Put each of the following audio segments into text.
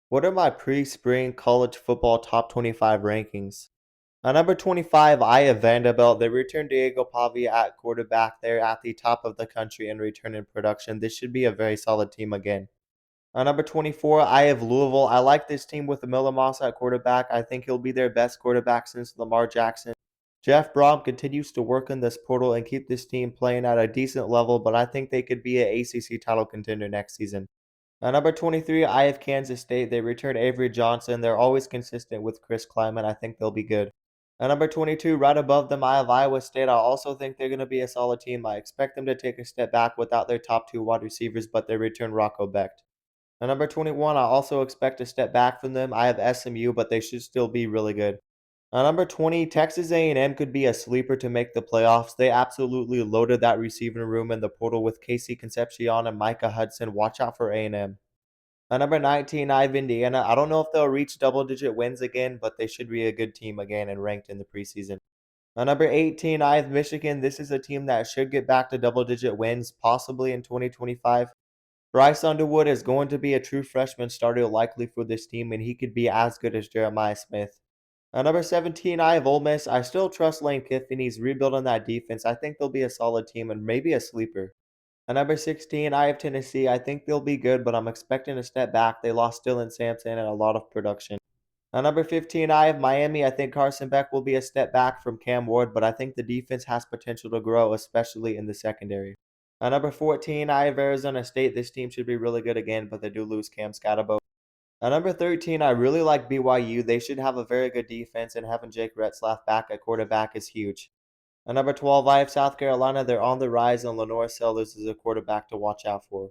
What are my pre-spring college football top 25 rankings? At number 25, I have Vanderbilt. They returned Diego Pavia at quarterback. They're at the top of the country in return in production. This should be a very solid team again. At number 24, I have Louisville. I like this team with Miller Moss at quarterback. I think he'll be their best quarterback since Lamar Jackson. Jeff Brom continues to work in this portal and keep this team playing at a decent level, but I think they could be an ACC title contender next season. At number 23, I have Kansas State. They returned Avery Johnson. They're always consistent with Chris Kleiman. I think they'll be good. At number 22, right above them, I have Iowa State. I also think they're going to be a solid team. I expect them to take a step back without their top two wide receivers, but they return Rocco Becht. At number 21, I also expect a step back from them. I have SMU, but they should still be really good. At number 20, Texas A&M could be a sleeper to make the playoffs. They absolutely loaded that receiving room in the portal with Casey Concepcion and Micah Hudson. Watch out for A&M. At number 19, I have Indiana. I don't know if they'll reach double-digit wins again, but they should be a good team again and ranked in the preseason. At number 18, I have Michigan. This is a team that should get back to double-digit wins, possibly in 2025. Bryce Underwood is going to be a true freshman starter likely for this team, and he could be as good as Jeremiah Smith. At number 17, I have Ole Miss. I still trust Lane Kiffin. He's rebuilding that defense. I think they'll be a solid team and maybe a sleeper. At number 16, I have Tennessee. I think they'll be good, but I'm expecting a step back. They lost Dylan Sampson and a lot of production. At number 15, I have Miami. I think Carson Beck will be a step back from Cam Ward, but I think the defense has potential to grow, especially in the secondary. At number 14, I have Arizona State. This team should be really good again, but they do lose Cam Scatterbo. At number 13, I really like BYU. They should have a very good defense, and having Jake Retzlaff back at quarterback is huge. At number 12, I have South Carolina. They're on the rise, and Lenore Sellers is a quarterback to watch out for.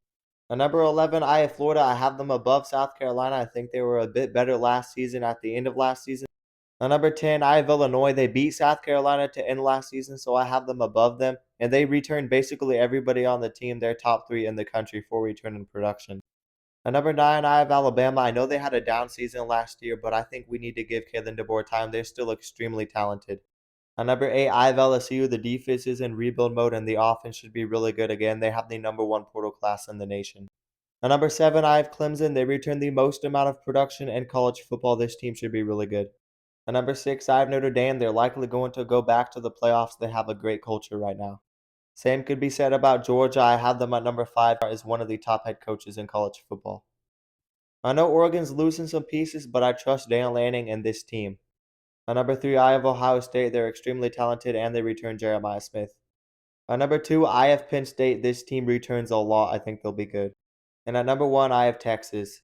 At number 11, I have Florida. I have them above South Carolina. I think they were a bit better last season at the end of last season. At number 10, I have Illinois. They beat South Carolina to end last season, so I have them above them. And they returned basically everybody on the team, their top three in the country, for return in production. At number 9, I have Alabama. I know they had a down season last year, but I think we need to give Kalen DeBoer time. They're still extremely talented. At number 8, I have LSU. The defense is in rebuild mode, and the offense should be really good again. They have the number one portal class in the nation. At number 7, I have Clemson. They return the most amount of production in college football. This team should be really good. At number 6, I have Notre Dame. They're likely going to go back to the playoffs. They have a great culture right now. Same could be said about Georgia. I have them at number 5 as one of the top head coaches in college football. I know Oregon's losing some pieces, but I trust Dan Lanning and this team. At number 3, I have Ohio State. They're extremely talented, and they return Jeremiah Smith. At number 2, I have Penn State. This team returns a lot. I think they'll be good. And at number 1, I have Texas.